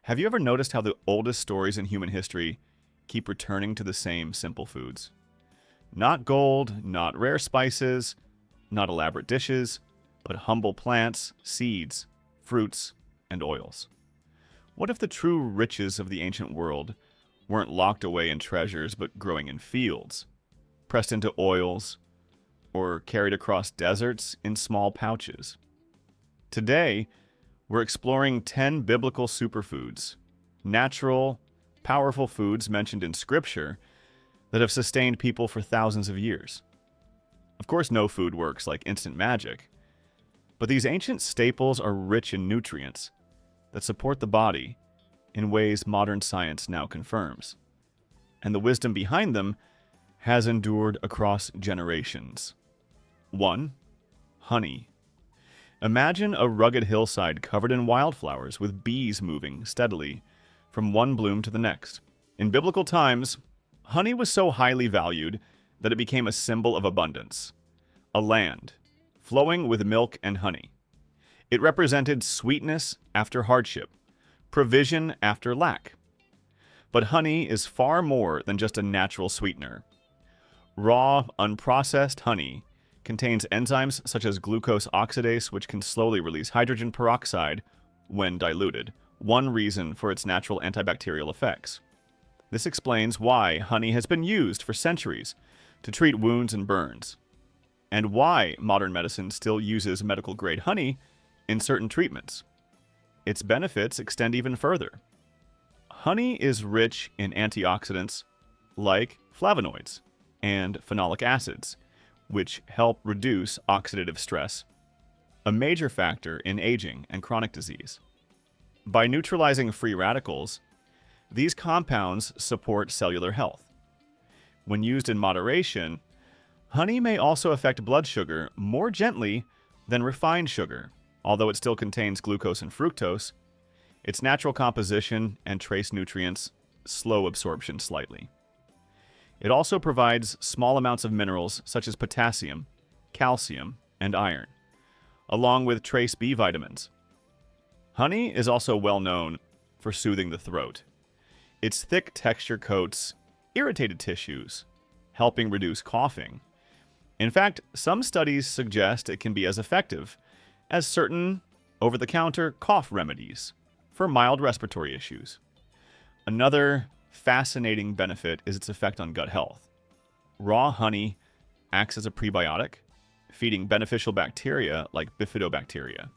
Have you ever noticed how the oldest stories in human history keep returning to the same simple foods? Not gold, not rare spices, not elaborate dishes, but humble plants, seeds, fruits, and oils. What if the true riches of the ancient world weren't locked away in treasures but growing in fields, pressed into oils, or carried across deserts in small pouches? Today, we're exploring 10 biblical superfoods, natural, powerful foods mentioned in Scripture that have sustained people for thousands of years. Of course, no food works like instant magic, but these ancient staples are rich in nutrients that support the body in ways modern science now confirms. And the wisdom behind them has endured across generations. 1. Honey. Imagine a rugged hillside covered in wildflowers with bees moving steadily from one bloom to the next. In biblical times, honey was so highly valued that it became a symbol of abundance, a land flowing with milk and honey. It represented sweetness after hardship, provision after lack. But honey is far more than just a natural sweetener. Raw, unprocessed honey contains enzymes such as glucose oxidase, which can slowly release hydrogen peroxide when diluted, one reason for its natural antibacterial effects. This explains why honey has been used for centuries to treat wounds and burns, and why modern medicine still uses medical-grade honey in certain treatments. Its benefits extend even further. Honey is rich in antioxidants like flavonoids and phenolic acids, which help reduce oxidative stress, a major factor in aging and chronic disease. By neutralizing free radicals, these compounds support cellular health. When used in moderation, honey may also affect blood sugar more gently than refined sugar. Although it still contains glucose and fructose, its natural composition and trace nutrients slow absorption slightly. It also provides small amounts of minerals such as potassium, calcium, and iron, along with trace B vitamins. Honey is also well known for soothing the throat. Its thick texture coats irritated tissues, helping reduce coughing. In fact, some studies suggest it can be as effective as certain over-the-counter cough remedies for mild respiratory issues. Another fascinating benefit is its effect on gut health. Raw honey acts as a prebiotic, feeding beneficial bacteria like bifidobacteria.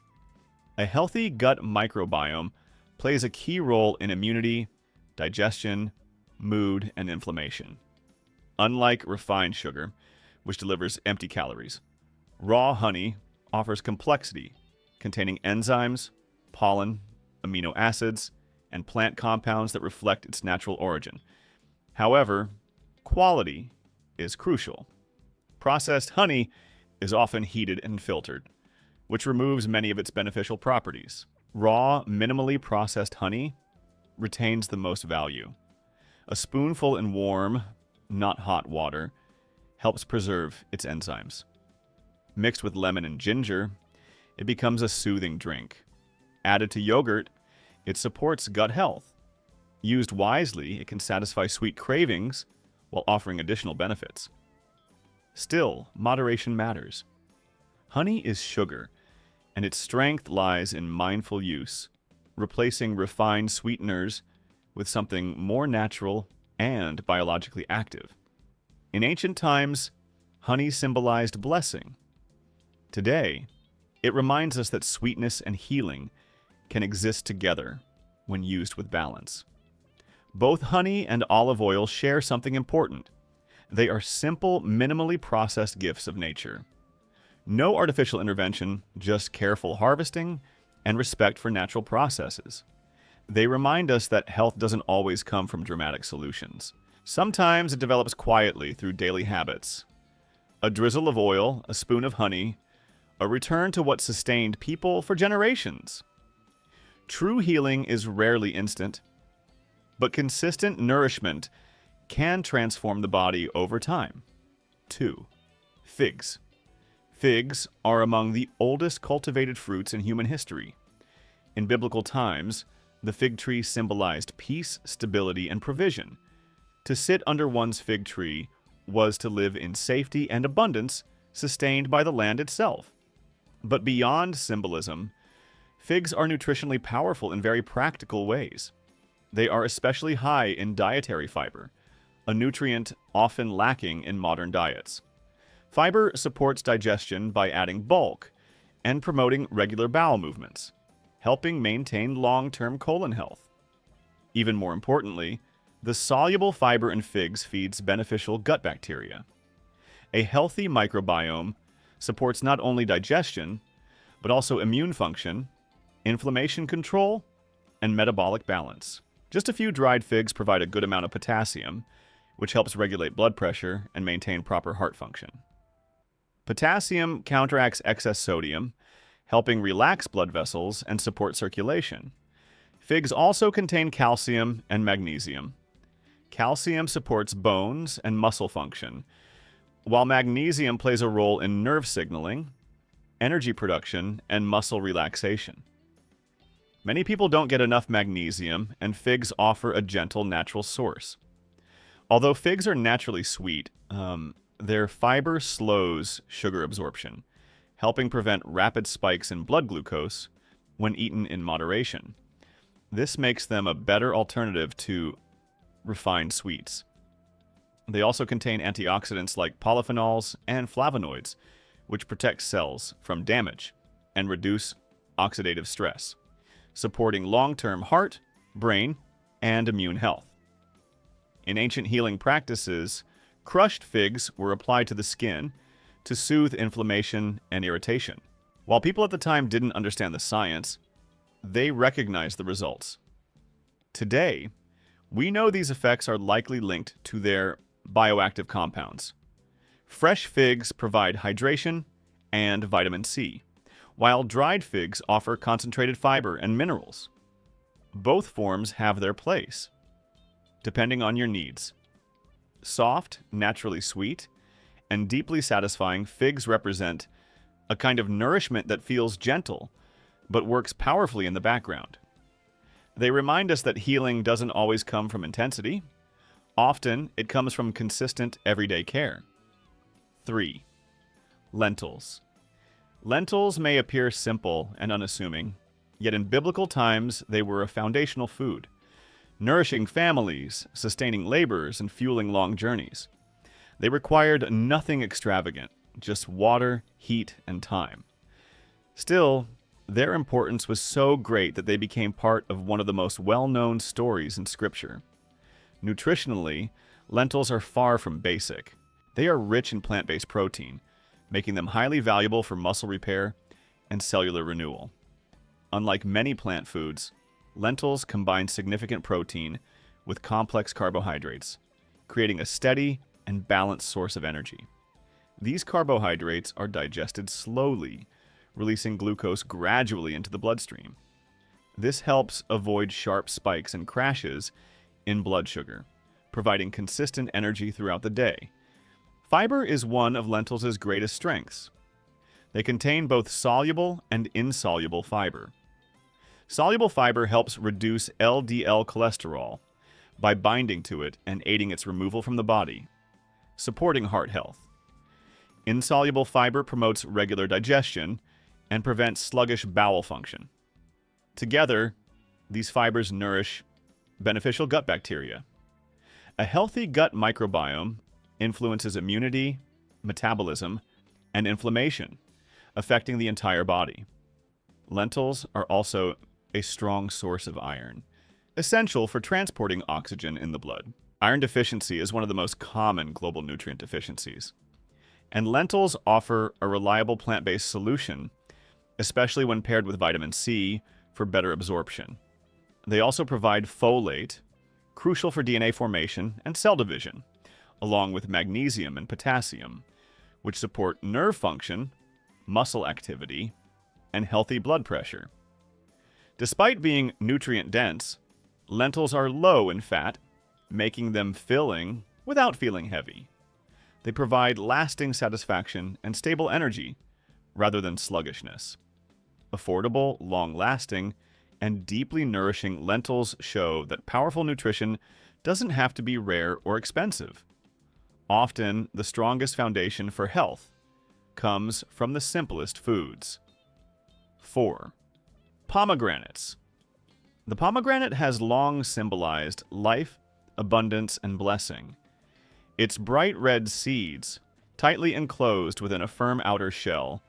A healthy gut microbiome plays a key role in immunity, digestion, mood, and inflammation. Unlike refined sugar, which delivers empty calories, raw honey offers complexity, containing enzymes, pollen, amino acids, and plant compounds that reflect its natural origin. However, quality is crucial. Processed honey is often heated and filtered, which removes many of its beneficial properties. Raw, minimally processed honey retains the most value. A spoonful in warm, not hot water helps preserve its enzymes. Mixed with lemon and ginger, it becomes a soothing drink. Added to yogurt, it supports gut health. Used wisely, it can satisfy sweet cravings while offering additional benefits. Still, moderation matters. Honey is sugar, and its strength lies in mindful use, replacing refined sweeteners with something more natural and biologically active. In ancient times, honey symbolized blessing. Today, it reminds us that sweetness and healing can exist together when used with balance. Both honey and olive oil share something important. They are simple, minimally processed gifts of nature. No artificial intervention, just careful harvesting and respect for natural processes. They remind us that health doesn't always come from dramatic solutions. Sometimes it develops quietly through daily habits. A drizzle of oil, a spoon of honey, a return to what sustained people for generations. True healing is rarely instant, but consistent nourishment can transform the body over time. 2. Figs. Figs are among the oldest cultivated fruits in human history. In biblical times, The fig tree symbolized peace, stability, and provision. To sit under one's fig tree was to live in safety and abundance, sustained by the land itself. But beyond symbolism, figs are nutritionally powerful in very practical ways. They are especially high in dietary fiber, a nutrient often lacking in modern diets. Fiber supports digestion by adding bulk and promoting regular bowel movements, helping maintain long-term colon health. Even more importantly, the soluble fiber in figs feeds beneficial gut bacteria. A healthy microbiome supports not only digestion, but also immune function, inflammation control, and metabolic balance. Just a few dried figs provide a good amount of potassium, which helps regulate blood pressure and maintain proper heart function. Potassium counteracts excess sodium, helping relax blood vessels and support circulation. Figs also contain calcium and magnesium. Calcium supports bones and muscle function, while magnesium plays a role in nerve signaling, energy production, and muscle relaxation. Many people don't get enough magnesium, and figs offer a gentle, natural source. Although figs are naturally sweet, their fiber slows sugar absorption, helping prevent rapid spikes in blood glucose when eaten in moderation. This makes them a better alternative to refined sweets. They also contain antioxidants like polyphenols and flavonoids, which protect cells from damage and reduce oxidative stress, supporting long-term heart, brain, and immune health. In ancient healing practices, crushed figs were applied to the skin to soothe inflammation and irritation. While people at the time didn't understand the science, they recognized the results. Today, we know these effects are likely linked to their bioactive compounds. Fresh figs provide hydration and vitamin C, while dried figs offer concentrated fiber and minerals. Both forms have their place, depending on your needs. Soft, naturally sweet, and deeply satisfying, figs represent a kind of nourishment that feels gentle, but works powerfully in the background. They remind us that healing doesn't always come from intensity. Often, it comes from consistent, everyday care. 3. Lentils. Lentils may appear simple and unassuming, yet in biblical times they were a foundational food, nourishing families, sustaining labors, and fueling long journeys. They required nothing extravagant, just water, heat, and time. Still, their importance was so great that they became part of one of the most well-known stories in Scripture. Nutritionally, lentils are far from basic. They are rich in plant-based protein, making them highly valuable for muscle repair and cellular renewal. Unlike many plant foods, lentils combine significant protein with complex carbohydrates, creating a steady and balanced source of energy. These carbohydrates are digested slowly, releasing glucose gradually into the bloodstream. This helps avoid sharp spikes and crashes in blood sugar, providing consistent energy throughout the day. Fiber is one of lentils' greatest strengths. They contain both soluble and insoluble fiber. Soluble fiber helps reduce LDL cholesterol by binding to it and aiding its removal from the body, supporting heart health. Insoluble fiber promotes regular digestion and prevents sluggish bowel function. Together, these fibers nourish beneficial gut bacteria. A healthy gut microbiome influences immunity, metabolism, and inflammation, affecting the entire body. Lentils are also a strong source of iron, essential for transporting oxygen in the blood. Iron deficiency is one of the most common global nutrient deficiencies, and lentils offer a reliable plant-based solution, especially when paired with vitamin C for better absorption. They also provide folate, crucial for DNA formation and cell division, along with magnesium and potassium, which support nerve function, muscle activity, and healthy blood pressure. Despite being nutrient-dense, lentils are low in fat, making them filling without feeling heavy. They provide lasting satisfaction and stable energy rather than sluggishness. Affordable, long-lasting, and deeply nourishing lentils show that powerful nutrition doesn't have to be rare or expensive. Often, the strongest foundation for health comes from the simplest foods. 4. Pomegranates. The pomegranate has long symbolized life, abundance, and blessing. Its bright red seeds, tightly enclosed within a firm outer shell,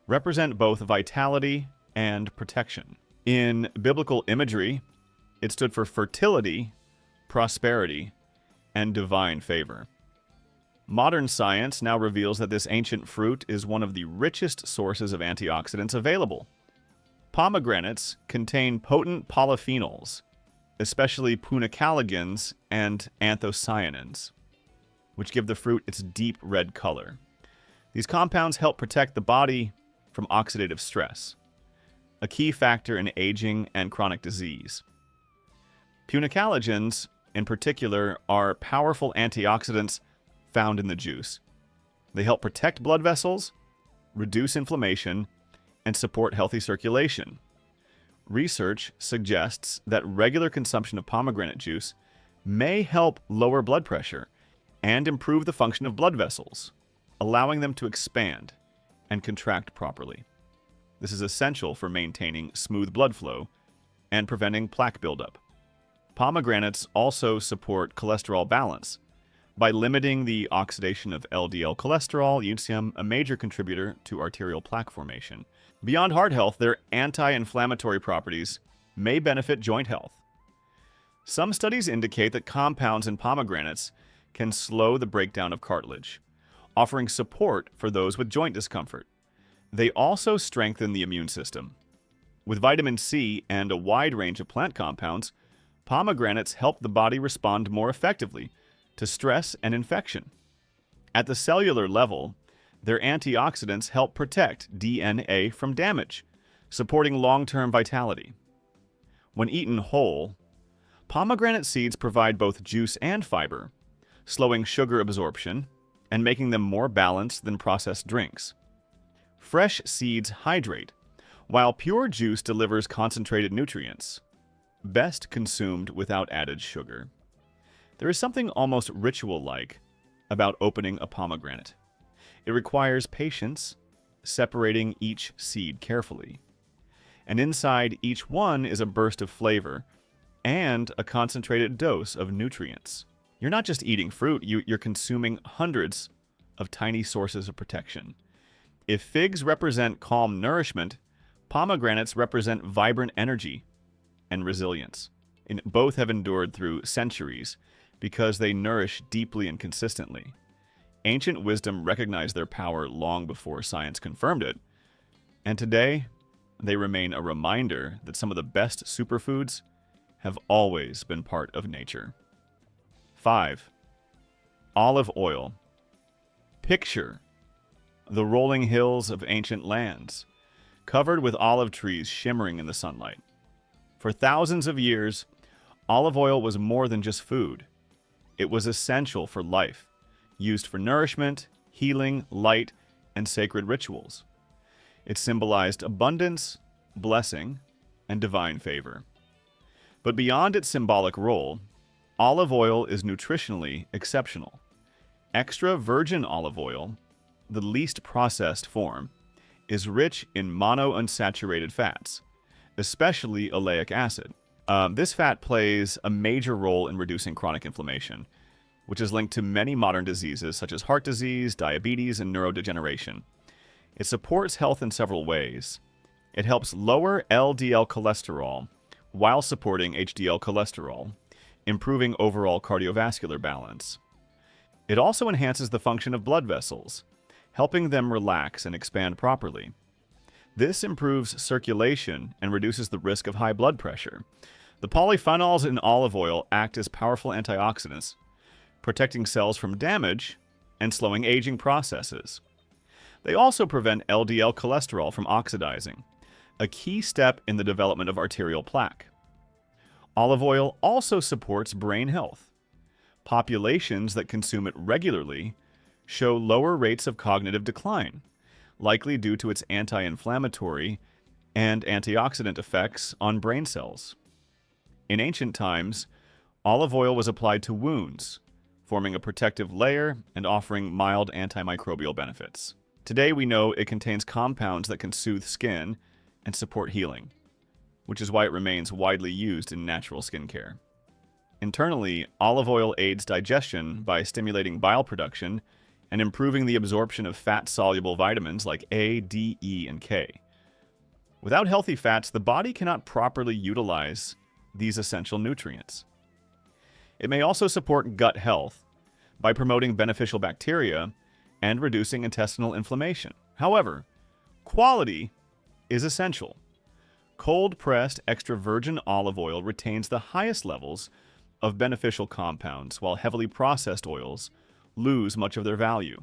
represent both vitality and protection. In biblical imagery, it stood for fertility, prosperity, and divine favor. Modern science now reveals that this ancient fruit is one of the richest sources of antioxidants available. Pomegranates contain potent polyphenols, especially punicalagins and anthocyanins, which give the fruit its deep red color. These compounds help protect the body from oxidative stress, a key factor in aging and chronic disease. Punicalagins, in particular, are powerful antioxidants found in the juice. They help protect blood vessels, reduce inflammation, and support healthy circulation. Research suggests that regular consumption of pomegranate juice may help lower blood pressure and improve the function of blood vessels, allowing them to expand and contract properly. This is essential for maintaining smooth blood flow and preventing plaque buildup. Pomegranates also support cholesterol balance by limiting the oxidation of LDL cholesterol, UCM, a major contributor to arterial plaque formation. Beyond heart health, their anti-inflammatory properties may benefit joint health. Some studies indicate that compounds in pomegranates can slow the breakdown of cartilage, offering support for those with joint discomfort. They also strengthen the immune system. With vitamin C and a wide range of plant compounds, pomegranates help the body respond more effectively to stress and infection. At the cellular level, their antioxidants help protect DNA from damage, supporting long-term vitality. When eaten whole, pomegranate seeds provide both juice and fiber, slowing sugar absorption and making them more balanced than processed drinks. Fresh seeds hydrate, while pure juice delivers concentrated nutrients, best consumed without added sugar. There is something almost ritual-like about opening a pomegranate. It requires patience, separating each seed carefully. And inside each one is a burst of flavor and a concentrated dose of nutrients. You're not just eating fruit, you're consuming hundreds of tiny sources of protection. If figs represent calm nourishment, pomegranates represent vibrant energy and resilience. And both have endured through centuries because they nourish deeply and consistently. Ancient wisdom recognized their power long before science confirmed it, and today they remain a reminder that some of the best superfoods have always been part of nature. 5. Olive oil. Picture the rolling hills of ancient lands, covered with olive trees shimmering in the sunlight. For thousands of years, olive oil was more than just food. It was essential for life, used for nourishment, healing, light, and sacred rituals. It symbolized abundance, blessing, and divine favor. But beyond its symbolic role, olive oil is nutritionally exceptional. Extra virgin olive oil, the least processed form, is rich in monounsaturated fats, especially oleic acid. This fat plays a major role in reducing chronic inflammation, which is linked to many modern diseases such as heart disease, diabetes, and neurodegeneration. It supports health in several ways. It helps lower LDL cholesterol while supporting HDL cholesterol, improving overall cardiovascular balance. It also enhances the function of blood vessels, helping them relax and expand properly. This improves circulation and reduces the risk of high blood pressure. The polyphenols in olive oil act as powerful antioxidants, protecting cells from damage and slowing aging processes. They also prevent LDL cholesterol from oxidizing, a key step in the development of arterial plaque. Olive oil also supports brain health. Populations that consume it regularly show lower rates of cognitive decline, likely due to its anti-inflammatory and antioxidant effects on brain cells. In ancient times, olive oil was applied to wounds, forming a protective layer and offering mild antimicrobial benefits. Today we know it contains compounds that can soothe skin and support healing, which is why it remains widely used in natural skincare. Internally, olive oil aids digestion by stimulating bile production and improving the absorption of fat-soluble vitamins like A, D, E, and K. Without healthy fats, the body cannot properly utilize these essential nutrients. It may also support gut health by promoting beneficial bacteria and reducing intestinal inflammation. However, quality is essential. Cold-pressed extra virgin olive oil retains the highest levels of beneficial compounds, while heavily processed oils lose much of their value.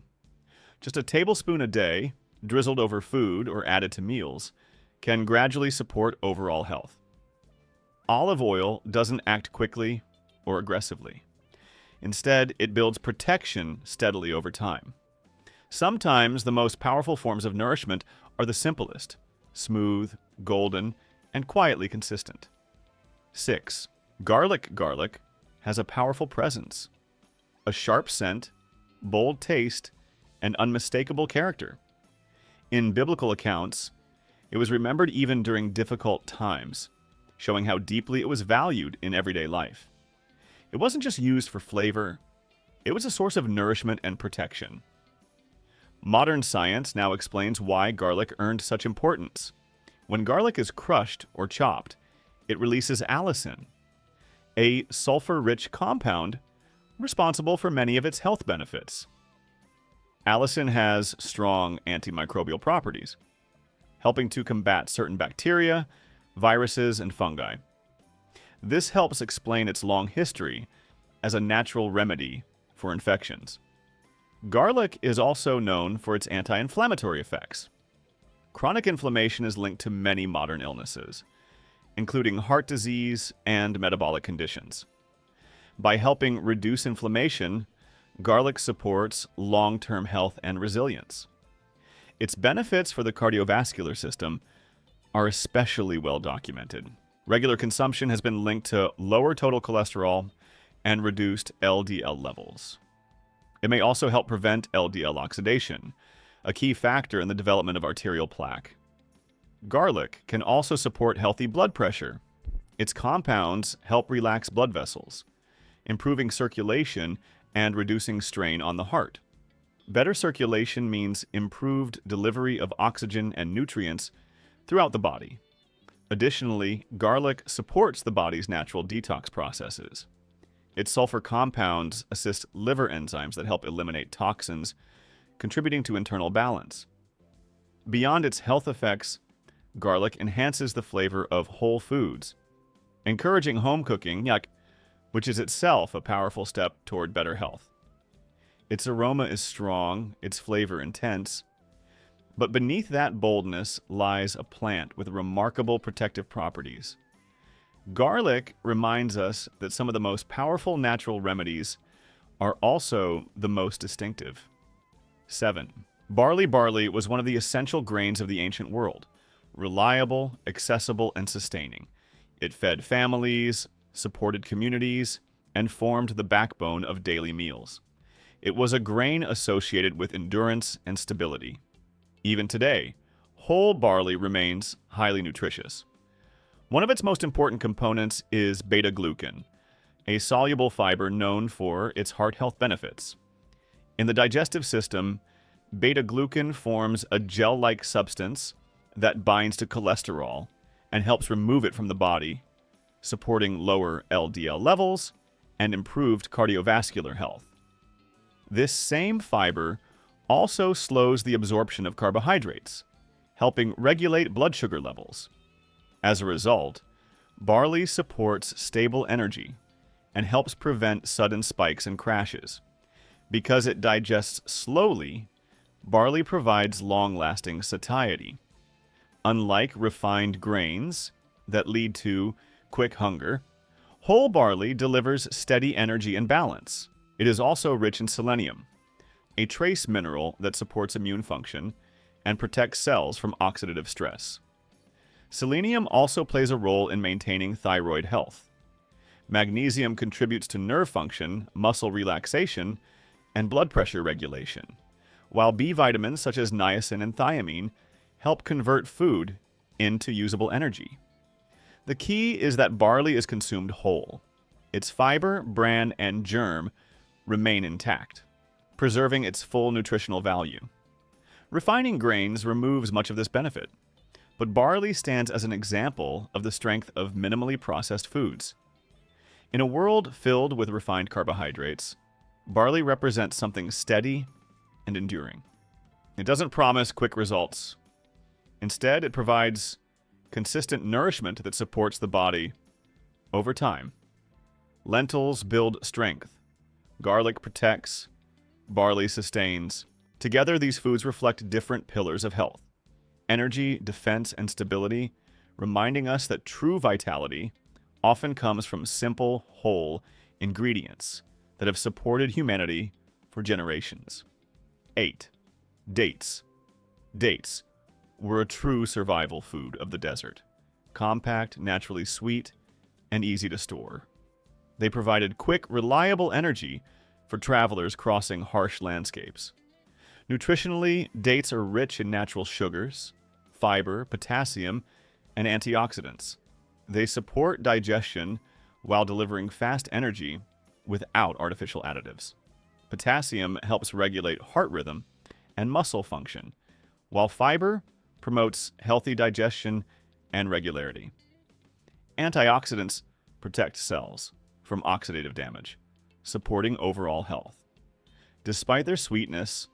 Just a tablespoon a day, drizzled over food or added to meals, can gradually support overall health. Olive oil doesn't act quickly or aggressively. Instead, it builds protection steadily over time. Sometimes the most powerful forms of nourishment are the simplest: smooth, golden, and quietly consistent. 6. Garlic has a powerful presence, a sharp scent, bold taste, and unmistakable character. In biblical accounts, it was remembered even during difficult times, showing how deeply it was valued in everyday life. It wasn't just used for flavor, it was a source of nourishment and protection. Modern science now explains why garlic earned such importance. When garlic is crushed or chopped, it releases allicin, a sulfur-rich compound responsible for many of its health benefits. Allicin has strong antimicrobial properties, helping to combat certain bacteria, viruses, and fungi. This helps explain its long history as a natural remedy for infections. Garlic is also known for its anti-inflammatory effects. Chronic inflammation is linked to many modern illnesses, including heart disease and metabolic conditions. By helping reduce inflammation, garlic supports long-term health and resilience. Its benefits for the cardiovascular system are especially well documented. Regular consumption has been linked to lower total cholesterol and reduced LDL levels. It may also help prevent LDL oxidation, a key factor in the development of arterial plaque. Garlic can also support healthy blood pressure. Its compounds help relax blood vessels, improving circulation and reducing strain on the heart. Better circulation means improved delivery of oxygen and nutrients throughout the body. Additionally, garlic supports the body's natural detox processes. Its sulfur compounds assist liver enzymes that help eliminate toxins, contributing to internal balance. Beyond its health effects, garlic enhances the flavor of whole foods, encouraging home cooking, which is itself a powerful step toward better health. Its aroma is strong, its flavor intense, but beneath that boldness lies a plant with remarkable protective properties. Garlic reminds us that some of the most powerful natural remedies are also the most distinctive. 7. Barley was one of the essential grains of the ancient world, reliable, accessible, and sustaining. It fed families, supported communities, and formed the backbone of daily meals. It was a grain associated with endurance and stability. Even today, whole barley remains highly nutritious. One of its most important components is beta-glucan, a soluble fiber known for its heart health benefits. In the digestive system, beta-glucan forms a gel-like substance that binds to cholesterol and helps remove it from the body, supporting lower LDL levels and improved cardiovascular health. This same fiber also slows the absorption of carbohydrates, helping regulate blood sugar levels. As a result, barley supports stable energy and helps prevent sudden spikes and crashes. Because it digests slowly, barley provides long-lasting satiety. Unlike refined grains that lead to quick hunger, whole barley delivers steady energy and balance. It is also rich in selenium, a trace mineral that supports immune function and protects cells from oxidative stress. Selenium also plays a role in maintaining thyroid health. Magnesium contributes to nerve function, muscle relaxation, and blood pressure regulation, while B vitamins such as niacin and thiamine help convert food into usable energy. The key is that barley is consumed whole. Its fiber, bran, and germ remain intact, preserving its full nutritional value. Refining grains removes much of this benefit, but barley stands as an example of the strength of minimally processed foods. In a world filled with refined carbohydrates, barley represents something steady and enduring. It doesn't promise quick results. Instead, it provides consistent nourishment that supports the body over time. Lentils build strength. Garlic protects. Barley sustains. Together, these foods reflect different pillars of health: energy, defense, and stability, reminding us that true vitality often comes from simple, whole ingredients that have supported humanity for generations. 8. Dates. Dates were a true survival food of the desert. Compact, naturally sweet, and easy to store. They provided quick, reliable energy for travelers crossing harsh landscapes. Nutritionally, dates are rich in natural sugars, fiber, potassium, and antioxidants. They support digestion while delivering fast energy without artificial additives. Potassium helps regulate heart rhythm and muscle function, while fiber promotes healthy digestion and regularity. Antioxidants protect cells from oxidative damage, supporting overall health. Despite their sweetness,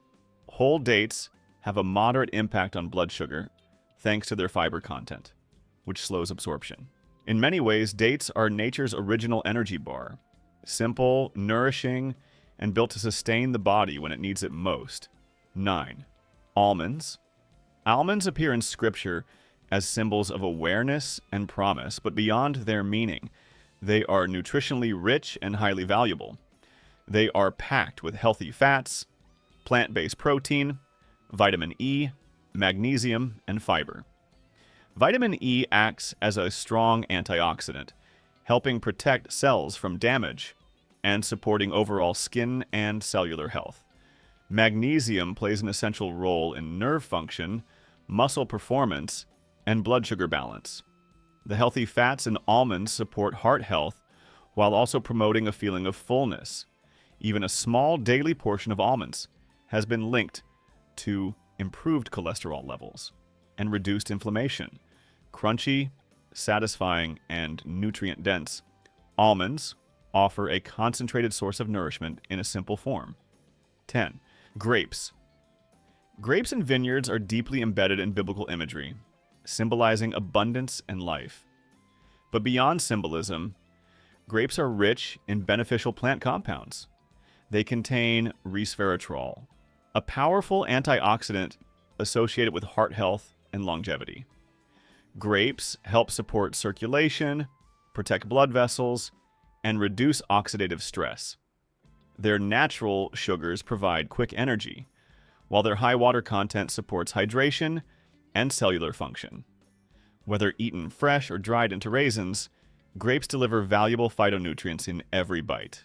whole dates have a moderate impact on blood sugar thanks to their fiber content, which slows absorption. In many ways, dates are nature's original energy bar, simple, nourishing, and built to sustain the body when it needs it most. 9. Almonds. Almonds appear in Scripture as symbols of awareness and promise, but beyond their meaning, they are nutritionally rich and highly valuable. They are packed with healthy fats, plant-based protein, vitamin E, magnesium, and fiber. Vitamin E acts as a strong antioxidant, helping protect cells from damage and supporting overall skin and cellular health. Magnesium plays an essential role in nerve function, muscle performance, and blood sugar balance. The healthy fats in almonds support heart health while also promoting a feeling of fullness. Even a small daily portion of almonds has been linked to improved cholesterol levels and reduced inflammation. Crunchy, satisfying, and nutrient-dense, almonds offer a concentrated source of nourishment in a simple form. 10. Grapes. Grapes and vineyards are deeply embedded in biblical imagery, symbolizing abundance and life. But beyond symbolism, grapes are rich in beneficial plant compounds. They contain resveratrol, a powerful antioxidant associated with heart health and longevity. Grapes help support circulation, protect blood vessels, and reduce oxidative stress. Their natural sugars provide quick energy, while their high water content supports hydration and cellular function. Whether eaten fresh or dried into raisins, grapes deliver valuable phytonutrients in every bite.